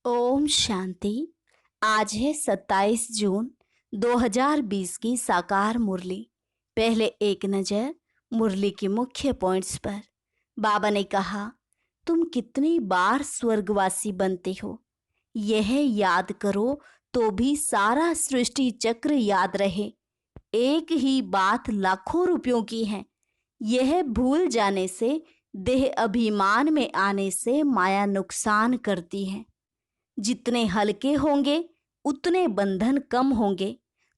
ओम शांति। आज है 27 जून 2020 की साकार मुरली। पहले एक नज़र मुरली के मुख्य पॉइंट्स पर। बाबा ने कहा, तुम कितनी बार स्वर्गवासी बनते हो, यह याद करो तो भी सारा सृष्टि चक्र याद रहे। एक ही बात लाखों रुपयों की है। यह भूल जाने से, देह अभिमान में आने से माया नुकसान करती है। जितने हल्के होंगे उतने बंधन कम होंगे।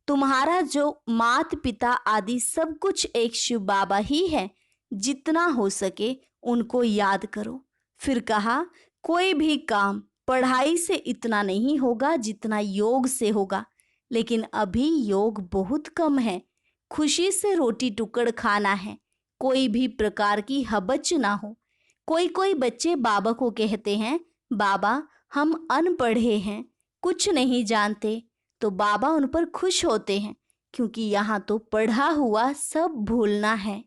तुम्हारा जो माता पिता आदि सब कुछ एक शिव बाबा ही है। जितना हो सके उनको याद करो। फिर कहा, कोई भी काम पढ़ाई से इतना नहीं होगा जितना योग से होगा। लेकिन अभी योग बहुत कम है। खुशी से रोटी टुकड़ खाना है, कोई भी प्रकार की हबच ना हो। कोई बच्चे बाबा को कहते हैं, बाबा हम अनपढ़े हैं, कुछ नहीं जानते। तो बाबा उन पर खुश होते हैं, क्योंकि यहाँ तो पढ़ा हुआ सब भूलना है।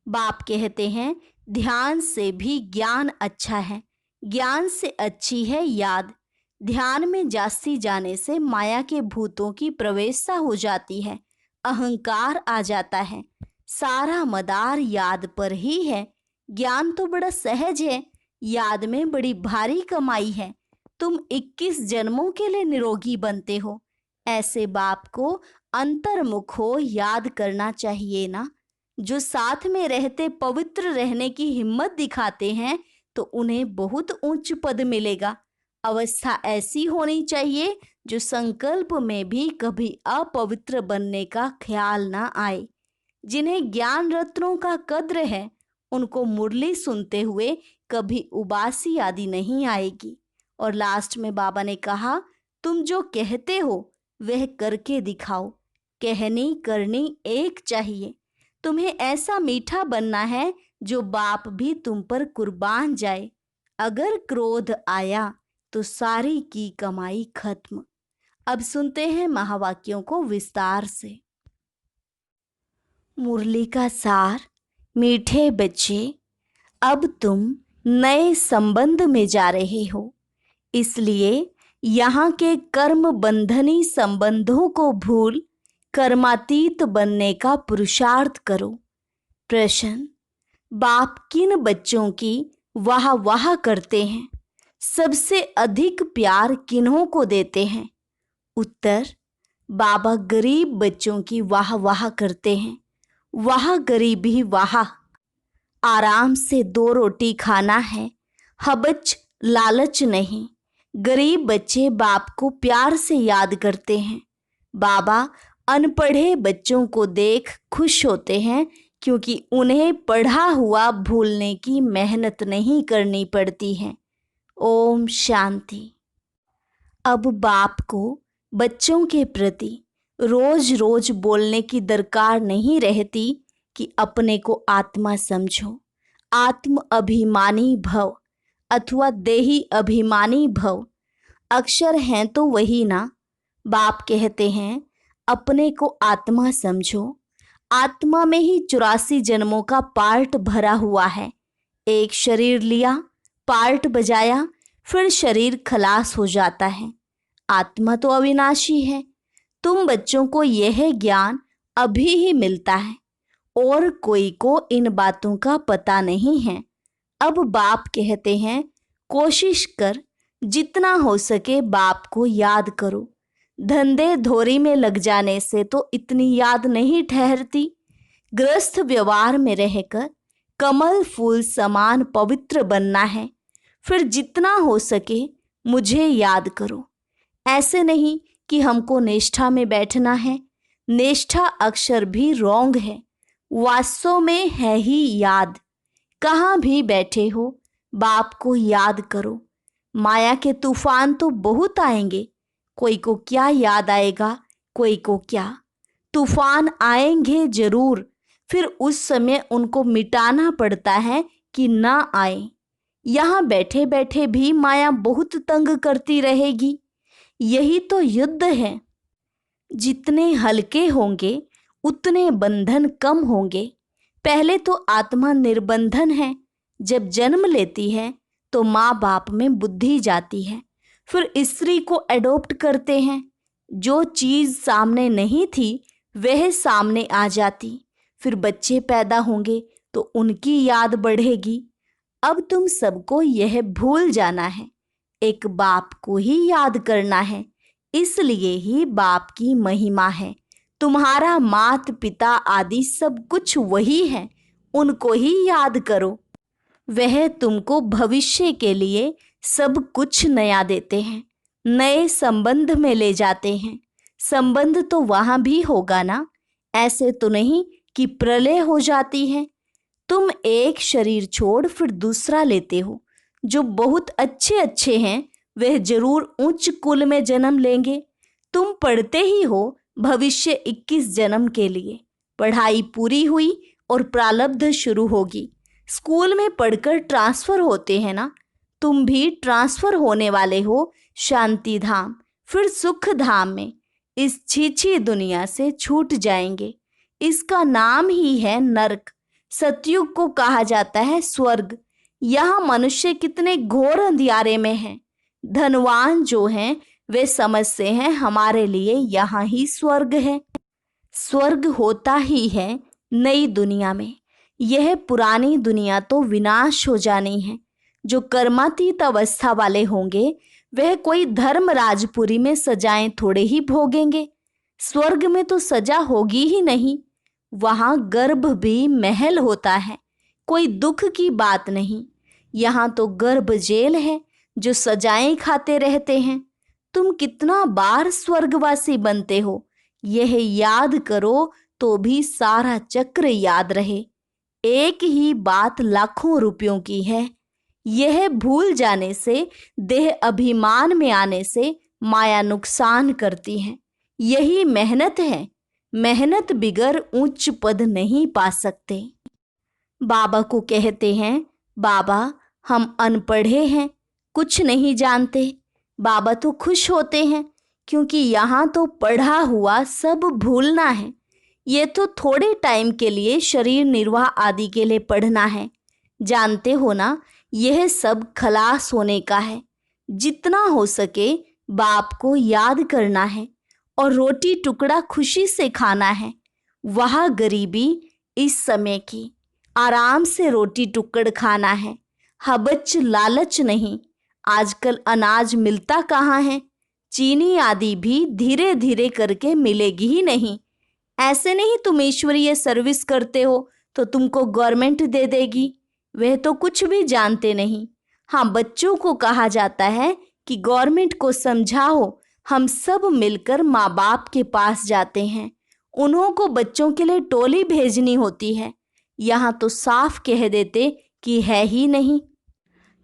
बाप कहते हैं, ध्यान से भी ज्ञान अच्छा है, ज्ञान से अच्छी है याद। ध्यान में जास्ती जाने से माया के भूतों की प्रवेशता हो जाती है, अहंकार आ जाता है। सारा मदार याद पर ही है। ज्ञान तो बड़ा सहज है, याद में बड़ी भारी कमाई है। तुम 21 जन्मों के लिए निरोगी बनते हो। ऐसे बाप को अंतर्मुख हो याद करना चाहिए ना। जो साथ में रहते पवित्र रहने की हिम्मत दिखाते हैं, तो उन्हें बहुत उच्च पद मिलेगा। अवस्था ऐसी होनी चाहिए जो संकल्प में भी कभी अपवित्र बनने का ख्याल ना आए। जिन्हें ज्ञान रत्नों का कद्र है, उनको मुरली सुनते हुए कभी उबासी आदि नहीं आएगी। और लास्ट में बाबा ने कहा, तुम जो कहते हो वह करके दिखाओ। कहनी करनी एक चाहिए। तुम्हें ऐसा मीठा बनना है जो बाप भी तुम पर कुर्बान जाए। अगर क्रोध आया तो सारी की कमाई खत्म। अब सुनते हैं महावाक्यों को विस्तार से। मुरली का सार। मीठे बच्चे, अब तुम नए संबंध में जा रहे हो, इसलिए यहाँ के कर्म बंधनी संबंधों को भूल कर्मातीत बनने का पुरुषार्थ करो। प्रश्न, बाप किन बच्चों की वाह वाह करते हैं? सबसे अधिक प्यार किन्हों को देते हैं? उत्तर, बाबा गरीब बच्चों की वाह वाह करते हैं। वाह गरीबी वाह। आराम से 2 रोटी खाना है, हबच लालच नहीं। गरीब बच्चे बाप को प्यार से याद करते हैं। बाबा अनपढ़े बच्चों को देख खुश होते हैं, क्योंकि उन्हें पढ़ा हुआ भूलने की मेहनत नहीं करनी पड़ती है। ओम शांति। अब बाप को बच्चों के प्रति रोज रोज बोलने की दरकार नहीं रहती कि अपने को आत्मा समझो, आत्म अभिमानी भव अथवा देही अभिमानी भव। अक्षर हैं तो वही ना। बाप कहते हैं, अपने को आत्मा समझो। आत्मा में ही 84 जन्मों का पार्ट भरा हुआ है। एक शरीर लिया, पार्ट बजाया, फिर शरीर खलास हो जाता है। आत्मा तो अविनाशी है। तुम बच्चों को यह ज्ञान अभी ही मिलता है, और कोई को इन बातों का पता नहीं है। अब बाप कहते हैं, कोशिश कर, जितना हो सके बाप को याद करो। धंधे धोरी में लग जाने से तो इतनी याद नहीं ठहरती। गृहस्थ व्यवहार में रहकर कमल फूल समान पवित्र बनना है। फिर जितना हो सके मुझे याद करो। ऐसे नहीं कि हमको निष्ठा में बैठना है। निष्ठा अक्षर भी रोंग है, वास्तव में है ही याद। कहाँ भी बैठे हो बाप को याद करो। माया के तूफान तो बहुत आएंगे, कोई को क्या याद आएगा, कोई को क्या। तूफान आएंगे जरूर, फिर उस समय उनको मिटाना पड़ता है कि ना आए। यहाँ बैठे बैठे भी माया बहुत तंग करती रहेगी। यही तो युद्ध है। जितने हल्के होंगे उतने बंधन कम होंगे। पहले तो आत्मा निर्बंधन है। जब जन्म लेती है तो माँ बाप में बुद्धि जाती है, फिर स्त्री को अडॉप्ट करते हैं। जो चीज़ सामने नहीं थी वह सामने आ जाती। फिर बच्चे पैदा होंगे तो उनकी याद बढ़ेगी। अब तुम सबको यह भूल जाना है, एक बाप को ही याद करना है। इसलिए ही बाप की महिमा है। तुम्हारा मात पिता आदि सब कुछ वही है, उनको ही याद करो। वह तुमको भविष्य के लिए सब कुछ नया देते हैं, नए संबंध में ले जाते हैं। संबंध तो वहां भी होगा ना, ऐसे तो नहीं कि प्रलय हो जाती है। तुम एक शरीर छोड़ फिर दूसरा लेते हो। जो बहुत अच्छे अच्छे हैं वह जरूर उच्च कुल में जन्म लेंगे। तुम पढ़ते ही हो भविष्य 21 जन्म के लिए। पढ़ाई पूरी हुई और प्रारब्ध शुरू होगी। स्कूल में पढ़कर ट्रांसफर होते हैं ना, तुम भी ट्रांसफर होने वाले हो शांति धाम, फिर सुख धाम में। इस छीछी दुनिया से छूट जाएंगे। इसका नाम ही है नरक। सतयुग को कहा जाता है स्वर्ग। यहाँ मनुष्य कितने घोर अंधियारे में हैं। धनवान जो हैं वे समझते हैं हमारे लिए यहाँ ही स्वर्ग है। स्वर्ग होता ही है नई दुनिया में। यह पुरानी दुनिया तो विनाश हो जानी है। जो कर्मातीत अवस्था वाले होंगे वह कोई धर्म राजपुरी में सजाएं थोड़े ही भोगेंगे। स्वर्ग में तो सजा होगी ही नहीं। वहाँ गर्भ भी महल होता है, कोई दुख की बात नहीं। यहाँ तो गर्भ जेल है, जो सजाएं खाते रहते हैं। तुम कितना बार स्वर्गवासी बनते हो, यह याद करो तो भी सारा चक्र याद रहे। एक ही बात लाखों रुपयों की है। यह भूल जाने से, देह अभिमान में आने से माया नुकसान करती है। यही मेहनत है। मेहनत बिगर उच्च पद नहीं पा सकते। बाबा को कहते हैं, बाबा हम अनपढ़े हैं, कुछ नहीं जानते। बाबा तो खुश होते हैं क्योंकि यहाँ तो पढ़ा हुआ सब भूलना है। ये तो थोड़े टाइम के लिए शरीर निर्वाह आदि के लिए पढ़ना है। जानते हो ना, यह सब खलास होने का है। जितना हो सके बाप को याद करना है और रोटी टुकड़ा खुशी से खाना है। वह गरीबी इस समय की, आराम से रोटी टुकड़ खाना है। हबच लालच नहीं। आजकल अनाज मिलता कहाँ है। चीनी आदि भी धीरे धीरे करके मिलेगी ही नहीं। ऐसे नहीं तुम ईश्वरीय सर्विस करते हो तो तुमको गवर्नमेंट दे देगी। वह तो कुछ भी जानते नहीं। हाँ, बच्चों को कहा जाता है कि गवर्नमेंट को समझाओ। हम सब मिलकर माँ बाप के पास जाते हैं, उन्हों को बच्चों के लिए टोली भेजनी होती है। यहाँ तो साफ कह देते कि है ही नहीं।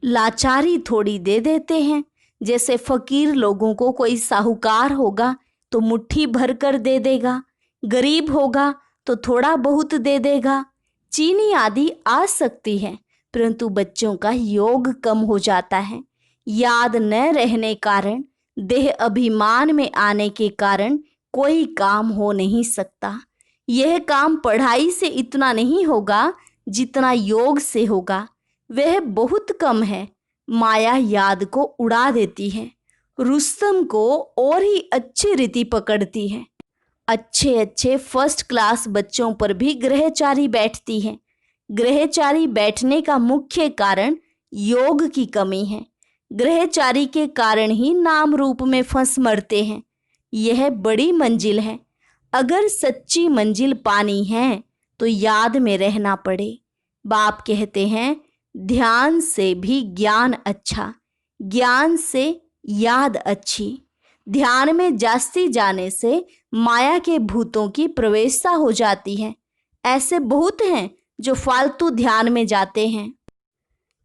लाचारी थोड़ी दे देते हैं। जैसे फकीर लोगों को कोई साहूकार होगा तो मुट्ठी भर कर दे देगा, गरीब होगा तो थोड़ा बहुत दे देगा। चीनी आदि आ सकती है, परंतु बच्चों का योग कम हो जाता है। याद न रहने कारण, देह अभिमान में आने के कारण कोई काम हो नहीं सकता। यह काम पढ़ाई से इतना नहीं होगा जितना योग से होगा। वह बहुत कम है। माया याद को उड़ा देती है। रुस्तम को और ही अच्छी रीति पकड़ती है। अच्छे अच्छे फर्स्ट क्लास बच्चों पर भी ग्रहचारी बैठती है। ग्रहचारी बैठने का मुख्य कारण योग की कमी है। ग्रहचारी के कारण ही नाम रूप में फंस मरते हैं। यह बड़ी मंजिल है। अगर सच्ची मंजिल पानी है तो याद में रहना पड़े। बाप कहते हैं, ध्यान से भी ज्ञान अच्छा, ज्ञान से याद अच्छी। ध्यान में जास्ती जाने से माया के भूतों की प्रवेशता हो जाती है। ऐसे बहुत हैं जो फालतू ध्यान में जाते हैं,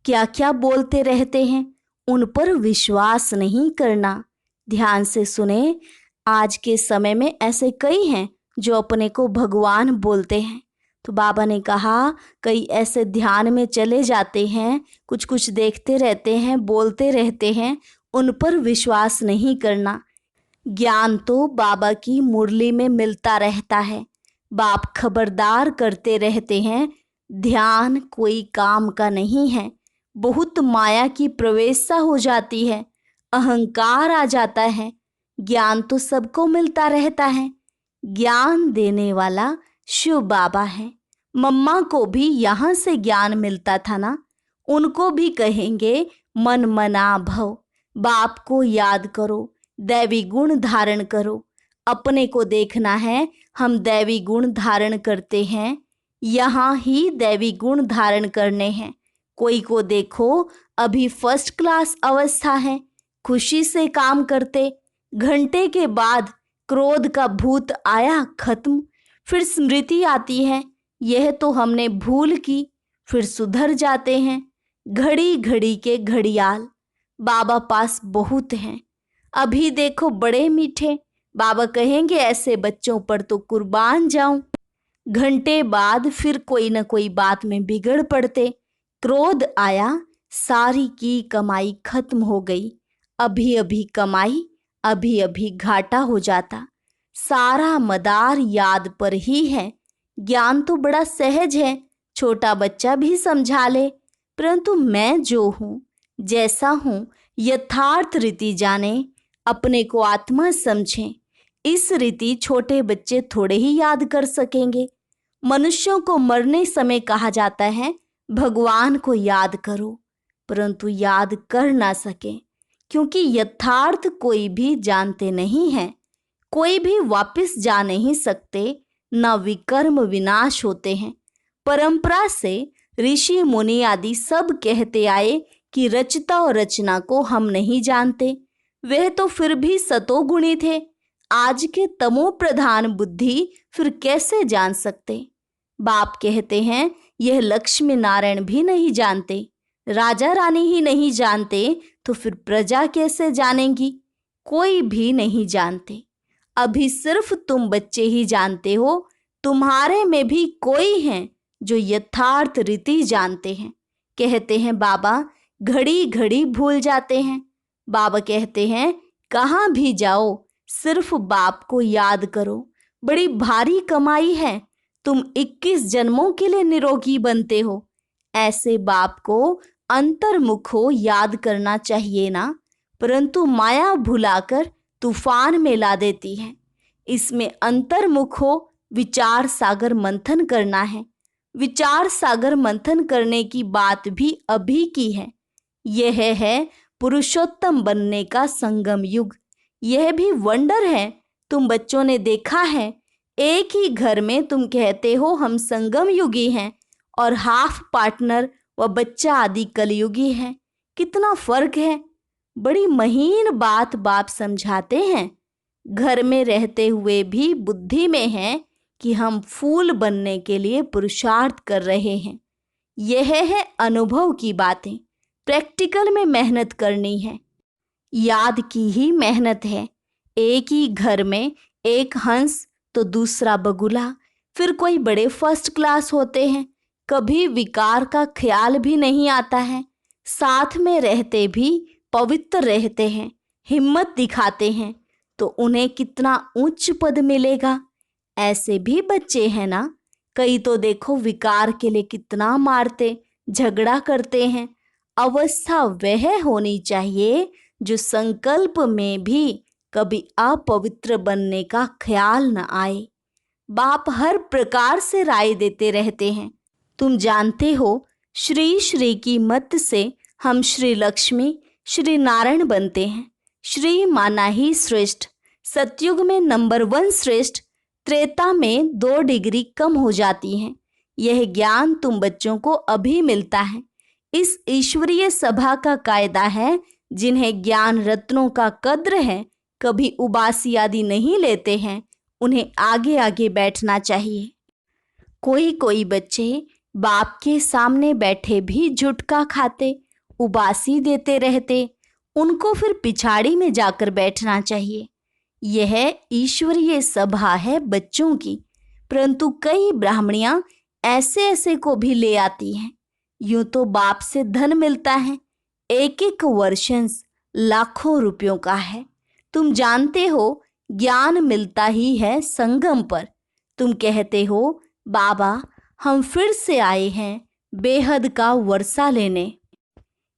क्या क्या बोलते रहते हैं। उन पर विश्वास नहीं करना। ध्यान से सुने। आज के समय में ऐसे कई हैं जो अपने को भगवान बोलते हैं। तो बाबा ने कहा, कई ऐसे ध्यान में चले जाते हैं, कुछ कुछ देखते रहते हैं, बोलते रहते हैं, उन पर विश्वास नहीं करना। ज्ञान तो बाबा की मुरली में मिलता रहता है। बाप खबरदार करते रहते हैं, ध्यान कोई काम का नहीं है। बहुत माया की प्रवेशता हो जाती है। अहंकार आ जाता है। ज्ञान तो सबको मिलता रहता है। ज्ञान देने वाला शिव बाबा है। मम्मा को भी यहाँ से ज्ञान मिलता था ना। उनको भी कहेंगे मन मना भव। बाप को याद करो, दैवी गुण धारण करो। अपने को देखना है, हम दैवी गुण धारण करते हैं। यहाँ ही दैवी गुण धारण करने हैं। कोई को देखो अभी फर्स्ट क्लास अवस्था है, खुशी से काम करते, घंटे के बाद क्रोध का भूत आया खत्म, फिर स्मृति आती है, यह तो हमने भूल की, फिर सुधर जाते हैं। घड़ी घड़ी के घड़ियाल बाबा पास बहुत हैं। अभी देखो बड़े मीठे, बाबा कहेंगे ऐसे बच्चों पर तो कुर्बान जाऊं। घंटे बाद फिर कोई न कोई बात में बिगड़ पड़ते, क्रोध आया, सारी की कमाई खत्म हो गई। अभी अभी कमाई, अभी अभी घाटा हो जाता। सारा मदार याद पर ही है। ज्ञान तो बड़ा सहज है, छोटा बच्चा भी समझा ले, परंतु मैं जो हूँ, जैसा हूँ, यथार्थ रीति जाने, अपने को आत्मा समझें। इस रीति छोटे बच्चे थोड़े ही याद कर सकेंगे। मनुष्यों को मरने समय कहा जाता है भगवान को याद करो, परंतु याद कर ना सके, क्योंकि यथार्थ कोई भी जानते नहीं है। कोई भी वापस जा नहीं सकते, न विकर्म विनाश होते हैं। परंपरा से ऋषि मुनि आदि सब कहते आए कि रचता और रचना को हम नहीं जानते। वह तो फिर भी सतोगुणी थे। आज के तमो प्रधान बुद्धि फिर कैसे जान सकते। बाप कहते हैं यह लक्ष्मी नारायण भी नहीं जानते, राजा रानी ही नहीं जानते, तो फिर प्रजा कैसे जानेगी। कोई भी नहीं जानते। अभी सिर्फ तुम बच्चे ही जानते हो। तुम्हारे में भी कोई हैं जो यथार्थ रीति जानते हैं। कहते हैं बाबा घड़ी घड़ी भूल जाते हैं। बाबा कहते हैं कहाँ भी जाओ सिर्फ बाप को याद करो। बड़ी भारी कमाई है, तुम 21 जन्मों के लिए निरोगी बनते हो। ऐसे बाप को अंतर्मुख हो याद करना चाहिए ना, परंतु माया भुलाकर तूफान में ला देती है। इसमें अंतर्मुख हो विचार सागर मंथन करना है। विचार सागर मंथन करने की बात भी अभी की है। यह है पुरुषोत्तम बनने का संगम युग। यह भी वंडर है। तुम बच्चों ने देखा है, एक ही घर में तुम कहते हो हम संगम युगी हैं और हाफ पार्टनर व बच्चा आदि कलयुगी हैं। कितना फर्क है। बड़ी महीन बात बाप समझाते हैं। घर में रहते हुए भी बुद्धि में है कि हम फूल बनने के लिए पुरुषार्थ कर रहे हैं। यह है अनुभव की बातें। प्रैक्टिकल में मेहनत करनी है। याद की ही मेहनत है। एक ही घर में एक हंस तो दूसरा बगुला, फिर कोई बड़े फर्स्ट क्लास होते हैं। कभी विकार का ख्याल भी नहीं आता है। साथ में रहते भी पवित्र रहते हैं, हिम्मत दिखाते हैं, तो उन्हें कितना उच्च पद मिलेगा। ऐसे भी बच्चे हैं ना। कई तो देखो विकार के लिए कितना मारते झगड़ा करते हैं। अवस्था वह होनी चाहिए जो संकल्प में भी कभी अपवित्र बनने का ख्याल न आए। बाप हर प्रकार से राय देते रहते हैं। तुम जानते हो श्री श्री की मत से हम श्री लक्ष्मी श्री नारायण बनते हैं। श्री माना ही श्रेष्ठ। सतयुग में नंबर 1 श्रेष्ठ, त्रेता में 2 डिग्री कम हो जाती हैं। यह ज्ञान तुम बच्चों को अभी मिलता है। इस ईश्वरीय सभा का कायदा है, जिन्हें ज्ञान रत्नों का कद्र है, कभी उबासी आदि नहीं लेते हैं, उन्हें आगे आगे बैठना चाहिए। कोई कोई बच्चे बाप के सामने बैठे भी झुटका खाते, उबासी देते रहते, उनको फिर पिछाड़ी में जाकर बैठना चाहिए। यह ईश्वरीय सभा है बच्चों की, परंतु कई ब्राह्मणियां ऐसे ऐसे को भी ले आती हैं। यूं तो बाप से धन मिलता है, एक एक वर्षंस लाखों रुपयों का है। तुम जानते हो ज्ञान मिलता ही है संगम पर। तुम कहते हो बाबा हम फिर से आए हैं बेहद का वर्षा लेने।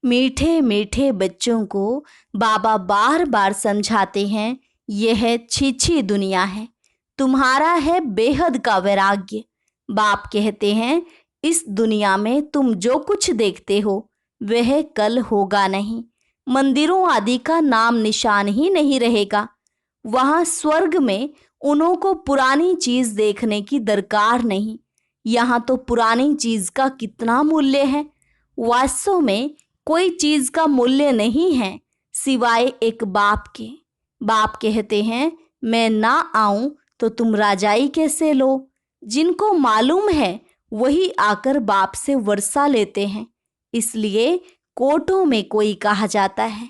मीठे मीठे बच्चों को बाबा बार बार समझाते हैं, यह छीछी दुनिया है, तुम्हारा है बेहद का वैराग्य। बाप कहते हैं, इस दुनिया में तुम जो कुछ देखते हो वह कल होगा नहीं। मंदिरों आदि का नाम निशान ही नहीं रहेगा। वहां स्वर्ग में उन्हों को पुरानी चीज देखने की दरकार नहीं। यहाँ तो पुरानी चीज का कितना मूल्य है। वास्तव में कोई चीज का मूल्य नहीं है सिवाय एक बाप के। बाप कहते हैं, मैं ना आऊं तो तुम राजाई कैसे लो। जिनको मालूम है वही आकर बाप से वर्षा लेते हैं। इसलिए कोटों में कोई कहा जाता है।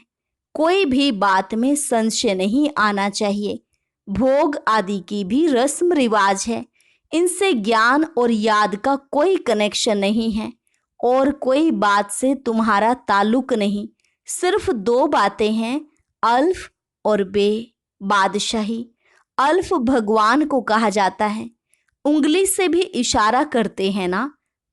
कोई भी बात में संशय नहीं आना चाहिए। भोग आदि की भी रस्म रिवाज है, इनसे ज्ञान और याद का कोई कनेक्शन नहीं है और कोई बात से तुम्हारा ताल्लुक नहीं। सिर्फ दो बातें हैं, अल्फ और बे। बादशाही अल्फ भगवान को कहा जाता है। उंगली से भी इशारा करते हैं ना,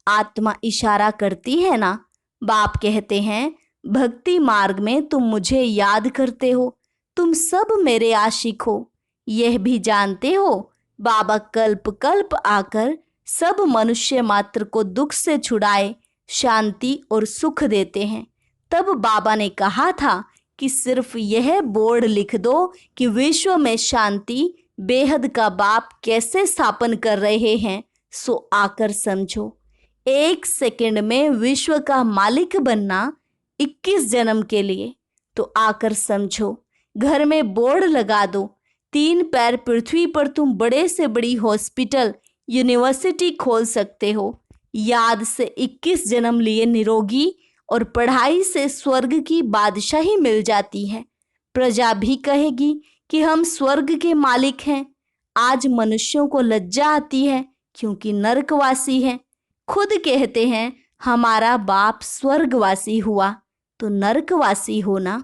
आत्मा इशारा करती है ना। बाप कहते हैं, भक्ति मार्ग में तुम मुझे याद करते हो, तुम सब मेरे आशिक हो। यह भी जानते हो बाबा कल्प कल्प आकर सब मनुष्य मात्र को दुख से छुड़ाए शांति और सुख देते हैं। तब बाबा ने कहा था कि सिर्फ यह बोर्ड लिख दो कि विश्व में शांति बेहद का बाप कैसे स्थापन कर रहे हैं, सो आकर समझो। 1 सेकंड में विश्व का मालिक बनना 21 जन्म के लिए, तो आकर समझो। घर में बोर्ड लगा दो, 3 पैर पृथ्वी पर तुम बड़े से बड़ी हॉस्पिटल यूनिवर्सिटी खोल सकते हो। याद से 21 जन्म लिए निरोगी और पढ़ाई से स्वर्ग की बादशाही मिल जाती है। प्रजा भी कहेगी कि हम स्वर्ग के मालिक हैं। आज मनुष्यों को लज्जा आती है क्योंकि नरकवासी हैं। खुद कहते हैं, हमारा बाप स्वर्गवासी हुआ तो नरकवासी होना।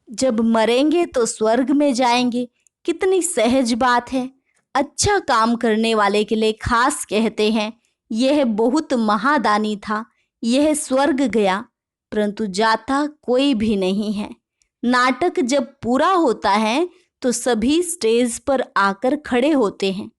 जब मरेंगे तो स्वर्ग में जाएंगे, कितनी सहज बात है। अच्छा काम करने वाले के लिए खास कहते हैं, यह बहुत महादानी था, यह स्वर्ग गया, परंतु जाता कोई भी नहीं है। नाटक जब पूरा होता है तो सभी स्टेज पर आकर खड़े होते हैं।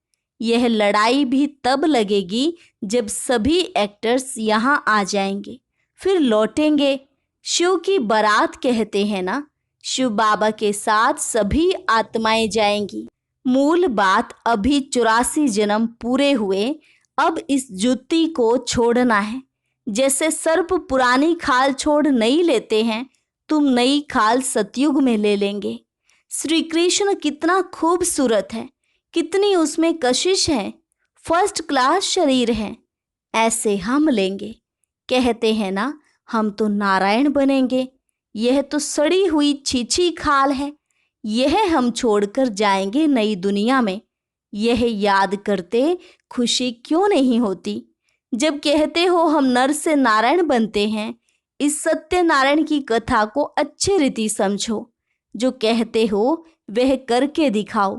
यह लड़ाई भी तब लगेगी जब सभी एक्टर्स यहाँ आ जाएंगे, फिर लौटेंगे। शिव की बारात कहते हैं ना, शिव बाबा के साथ सभी आत्माएं जाएंगी। मूल बात, अभी 84 जन्म पूरे हुए, अब इस जुत्ती को छोड़ना है। जैसे सर्प पुरानी खाल छोड़ नई लेते हैं, तुम नई खाल सतयुग में ले लेंगे। श्री कृष्ण कितना खूबसूरत है, कितनी उसमें कशिश है, फर्स्ट क्लास शरीर है, ऐसे हम लेंगे। कहते हैं ना, हम तो नारायण बनेंगे। यह तो सड़ी हुई छीछी खाल है, यह हम छोड़कर जाएंगे नई दुनिया में। यह याद करते खुशी क्यों नहीं होती? जब कहते हो हम नर से नारायण बनते हैं, इस सत्यनारायण की कथा को अच्छी रीति समझो। जो कहते हो वह करके दिखाओ।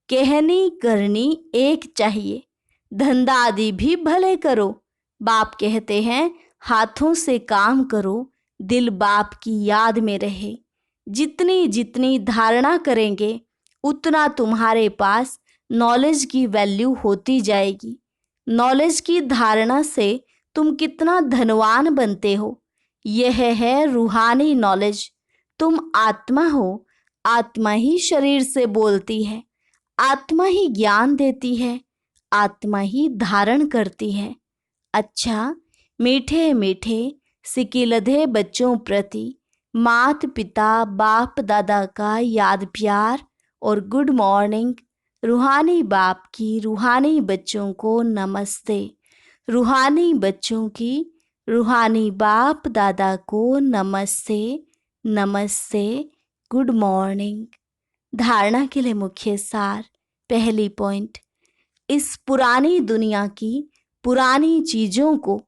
कहनी करनी एक चाहिए, धंधा आदि भी भले करो। बाप कहते हैं, हाथों से काम करो, दिल बाप की याद में रहे। जितनी जितनी धारणा करेंगे उतना तुम्हारे पास नॉलेज की वैल्यू होती जाएगी। नॉलेज की धारणा से तुम कितना धनवान बनते हो। यह है रूहानी नॉलेज। तुम आत्मा हो, आत्मा ही शरीर से बोलती है, आत्मा ही ज्ञान देती है, आत्मा ही धारण करती है। अच्छा, मीठे मीठे सिकिलधे बच्चों प्रति मात पिता बाप दादा का याद प्यार और गुड मॉर्निंग। रूहानी बाप की रूहानी बच्चों को नमस्ते। रूहानी बच्चों की रूहानी बाप दादा को नमस्ते नमस्ते, गुड मॉर्निंग। धारणा के लिए मुख्य सार। पहली पॉइंट, इस पुरानी दुनिया की पुरानी चीजों को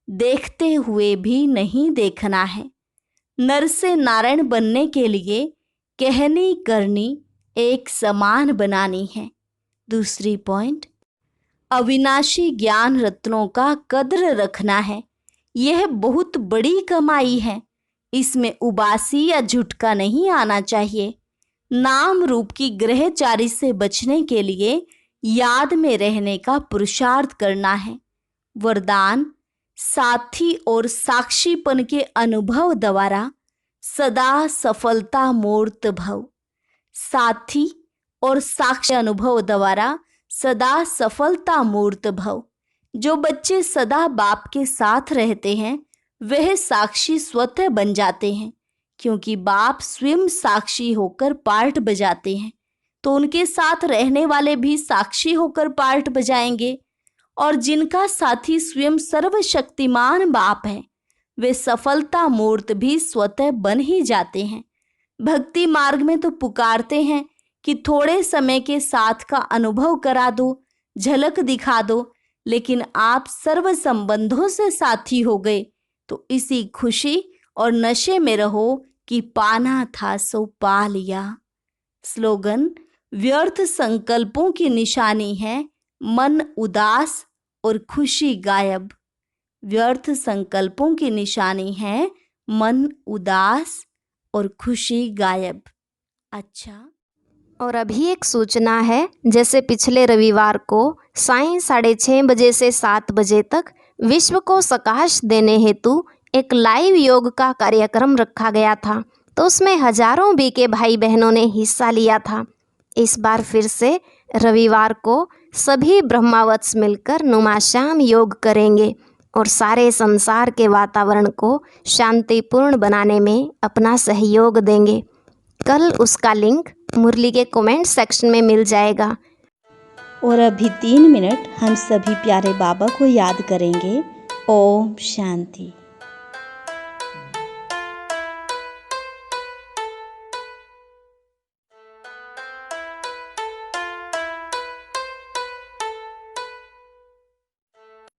देखते हुए भी नहीं देखना है। नर से नारायण बनने के लिए कहनी करनी एक समान बनानी है। दूसरी पॉइंट, अविनाशी ज्ञान रत्नों का कद्र रखना है। यह बहुत बड़ी कमाई है। इसमें उबासी या झुटका नहीं आना चाहिए। नाम रूप की ग्रहचारी से बचने के लिए याद में रहने का पुरुषार्थ करना है। वरदान, साथी और साक्षीपन के अनुभव द्वारा सदा सफलता मूर्त भव। साथी और साक्षी अनुभव द्वारा सदा सफलता मूर्त भव। जो बच्चे सदा बाप के साथ रहते हैं वह साक्षी स्वतः बन जाते हैं, क्योंकि बाप स्वयं साक्षी होकर पार्ट बजाते हैं, तो उनके साथ रहने वाले भी साक्षी होकर पार्ट बजाएंगे। और जिनका साथी स्वयं सर्वशक्तिमान बाप है वे सफलता मूर्त भी स्वतः बन ही जाते हैं। भक्ति मार्ग में तो पुकारते हैं कि थोड़े समय के साथ का अनुभव करा दो, झलक दिखा दो, लेकिन आप सर्व संबंधों से साथी हो गए, तो इसी खुशी और नशे में रहो कि पाना था सो पा लिया। स्लोगन, व्यर्थ संकल्पों की निशानी है मन उदास और खुशी गायब। व्यर्थ संकल्पों की निशानी है मन उदास और खुशी गायब। अच्छा, और अभी एक सूचना है, जैसे पिछले रविवार को सायं 6:30 बजे से 7 बजे तक विश्व को सकाश देने हेतु एक लाइव योग का कार्यक्रम रखा गया था, तो उसमें हजारों बीके भाई बहनों ने हिस्सा लिया था। इस बार फिर से रविवार को सभी ब्रह्मावत्स मिलकर नुमाश्याम योग करेंगे और सारे संसार के वातावरण को शांतिपूर्ण बनाने में अपना सहयोग देंगे। कल उसका लिंक मुरली के कमेंट सेक्शन में मिल जाएगा। और अभी 3 मिनट हम सभी प्यारे बाबा को याद करेंगे। ओम शांति।